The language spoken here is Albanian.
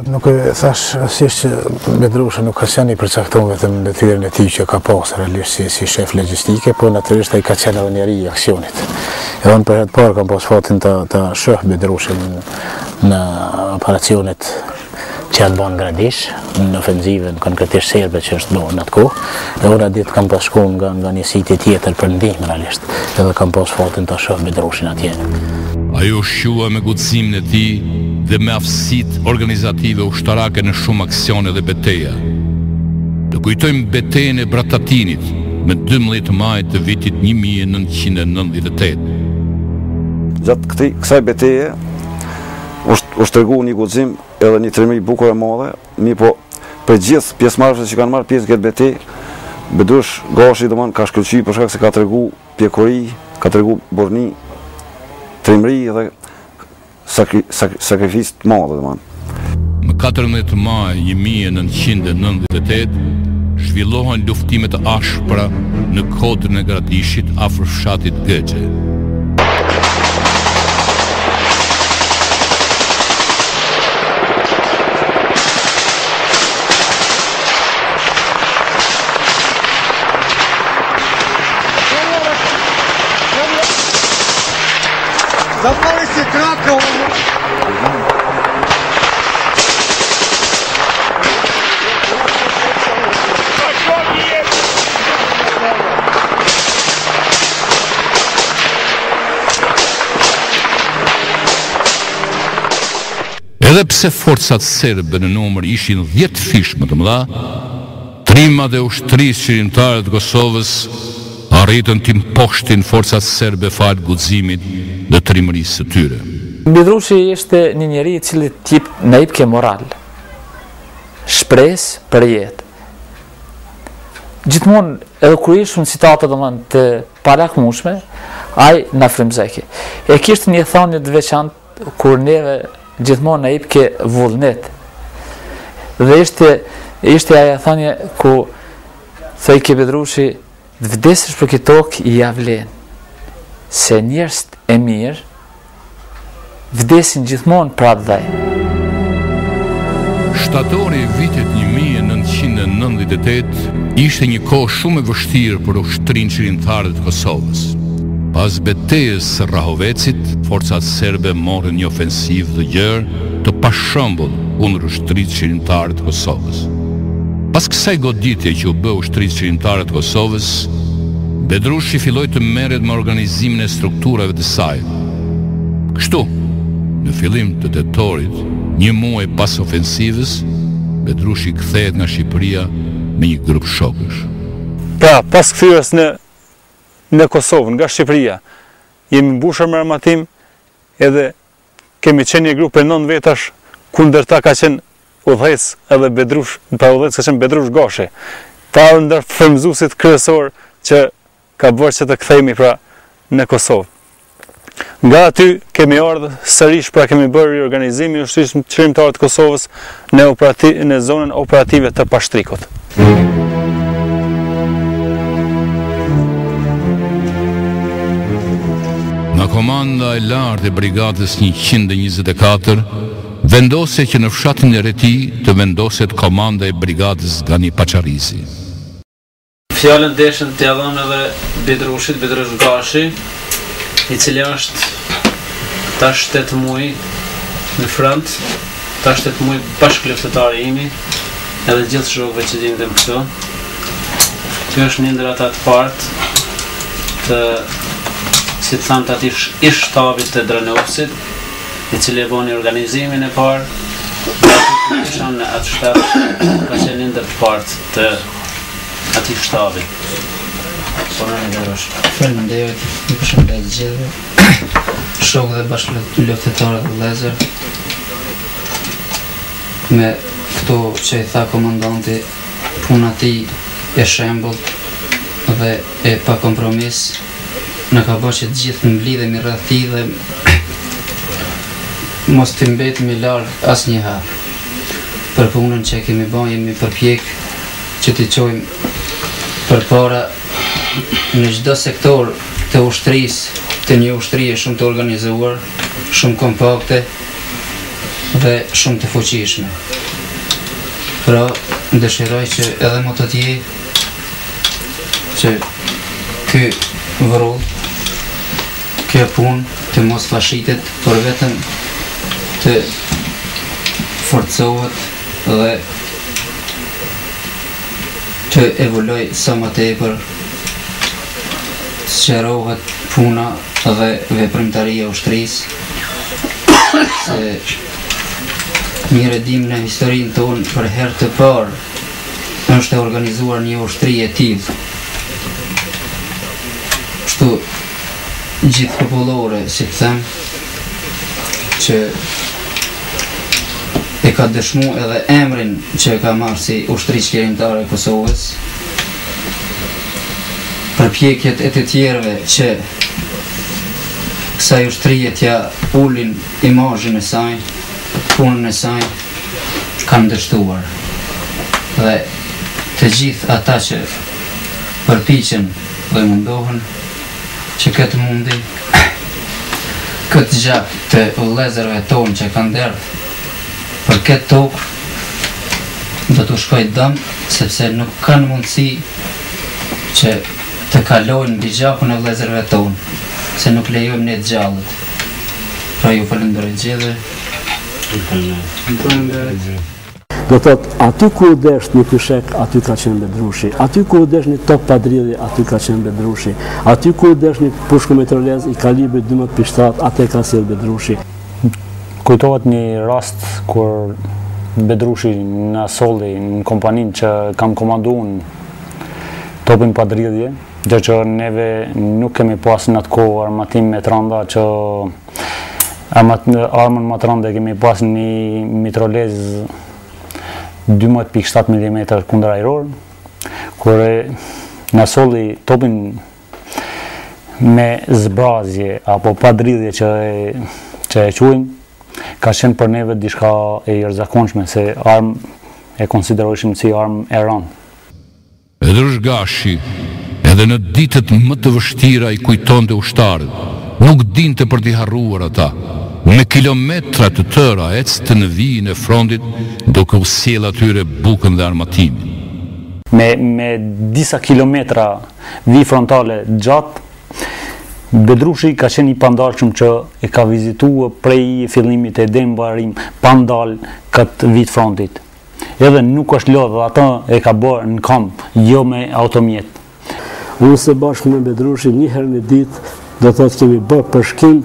Nuk e thash asisht që Bedrusha nuk ka qenë i përcaktuar vetëm në detyrën e tij që ka pasur realisht si shef logjistike, por natyrisht ai ka qenë edhe njeri i aksionit. Edhe unë për herë të parë kam pas fatin ta shoh Bedrushin në operacionet që janë bën Gradish, në ofenzivën konkretisht serbe që është bën atë kohë. Dhe unë ditë kam pas shkuar nga një sitje tjetër për ndihmë realisht. Edhe kam pas fatin ta shoh Bedrushin atje. Ajo shqua me guximin e tij dhe me aftësitë organizative ushtarake në shumë aksione dhe beteja. Të kujtojmë betejën e Bratatinit me 12 maj të vitit 1998. Gjatë kësaj beteje u shtregu një guxim edhe një trimëri bukur e madhe, po për gjithë pjesëmarrësit që kanë marrë pjesë në këtë betejë, Bedrush Gashi domon ka shkëlqyer për shkak se ka tregu pjekuri, ka tregu burrni, trimëri dhe sakrificë të madhe domon. Më 14 maj 1998 zhvillohen luftimet ashpra në kodrën e Gradishit afër fshatit Gëxhe. Zapali Krakow! Edhe pse forcat serbe në numër ishin 10 fish më të mëdha, trima dhe ushtrisë qeveritare të Kosovës arritën të imposhtin forcat serbe fal guximit dhe trimërisë së tyre. Bedrushi ishte një njeri i cili na jep ke moral, shpresë për jetë. Gjithmonë edhe kur ishin citate domethënë të palakmueshme, ai na frymëzoi. E kishte një thënie të veçantë kur neve gjithmonë na jep ke vullnet. Dhe ishte ajo thënie ku thoi ke Bedrushi, të vdesësh për këtë tokë i javlen, se njerëzit e mirë vdesin gjithmonë për atë dhaj. Shtatori i vitit 1998 ishte një kohë shumë e vështirë për ushtrinë qeveritare të Kosovës. Pas betejës së Rahovecit, forcat serbe morën një ofensivë të gjerë të pashëmbull kundër ushtrisë qeveritare të Kosovës. Pas kësaj goditje që u bë ushtrisë qeveritare të Kosovës, Bedrushi filloi të merret me organizimin e strukturave të saj. Kështu, në fillim të tetorit, një muaj pas ofensivës, Bedrushi kthehet nga Shqipëria me një grup shokësh. Pra, pas kthyrjes në Kosovë, nga Shqipëria, jemi mbushur me armatim, edhe kemi qenë një grup e 9 vetash, kundërta ka qenë udhëhec edhe Bedrush, pa udhëhec ka qenë Bedrush Gashi. Ta ndër frymëzuesit kryesor që ka bërë që të kthehemi pra në Kosovë. Nga aty kemi ardhur sërish, pra kemi bërë riorganizimin e ushtrisë qeveritare të Kosovës në zonën operative të Pashtrikut. Nga komanda e lartë e brigadës 124 vendose që në fshatin e Reti të vendoset komanda e brigadës Gani Paçarisi. Fjallën deshën të jadhëm edhe Bedrush Gashi, i cili është tash 8 muaj në front, tash 8 muaj bashkëluftëtari imi, edhe gjithë shokëve që dinë dhe më këto. Kjo është një ndër ata të partë të, si të thamë të ati ish shtabit të Dranovsit, i cili e boni organizimin e parë, dhe ati të në atë shtabit, ka qenë një ndër të partë të ati shtabit. Faleminderit, ju përshëndet gjithëve, shokë dhe bashkëluftëtarë dhe vëllezër. Me këto që i tha komandanti, puna ti e shembullt dhe e pa kompromis, në ka bërë që të gjithë në mblidhemi rreth tij dhe mos të mbetemi larg asnjëherë. Për punën që kemi bërë jemi përpjek që t'i çojmë përpara në çdo sektor të ushtrisë, të një ushtrie shumë të organizuar, shumë kompakte, dhe shumë të fuqishme. Pra, dëshiroj që edhe më të tje që ky vërull, kjo punë të mos fashitet, por vetëm të forcohet dhe të evoloj sa më tepër, sqarohet puna dhe veprimtaria e ushtrisë, se mirë e dim në historinë tonë për herë të parë është e organizuar një ushtri e tillë. Kështu gjithë popullore, si të them, që e ka dëshmu edhe emrin që e ka marrë si ushtri qeverimtare e Kosovës, përpjekjet e të tjerëve që kësaj ushtrie t'ja ulin imazhin e saj, punën e saj, kanë dështuar. Dhe të gjithë ata që përpiqen dhe mundohen që këtë mundi, këtë gjak të vëllezërve tonë që kanë derdhë për këtë tokë, do t'u shkoj dëm, sepse nuk kanë mundësi që të kalojnë mbi gjakun e vëllezërve tonë, se nuk lejojmë ne të gjallët. Pra ju falenderoj gjithë. Do thot, aty ku u desh një pyshek, aty ka qenë Bedrushi. Aty ku u desh një top padrilli, aty ka qenë Bedrushi. Aty ku u desh një pushkumetrolez i kalibrit 12.7, aty ka sjell Bedrushi. Kujtohet një rast kur Bedrushi na solli në kompaninë që kam komanduar topin padrillje, gjë që neve nuk kemi pas në atë kohë armatim me tranda, që armën më të rënde kemi pas një mitrolez 12.7 mm kundër ajror, kur na solli topin me zbrazje apo padrillje që e quajmë, ka qenë për neve diçka e jashtëzakonshme, se armë e konsiderojshim si armë e rëndë. Bedrush Gashi, edhe në ditët më të vështira i kujtonte ushtarët, nuk dinte për t'i harruar ata. Me kilometra të tëra ecte në vijin e frontit, duke u sjell atyre bukën dhe armatimin. Me disa kilometra vijë frontale gjatë, Bedrushi ka qenë i pandalshëm që e ka vizituar prej fillimit e deri në mbarim pandal këtë vit frontit. Edhe nuk është lodhë, ata e ka bërë në kamp, jo me automjet. Unë së bashkë me Bedrushi një herë në ditë, do thotë kemi bërë përshkim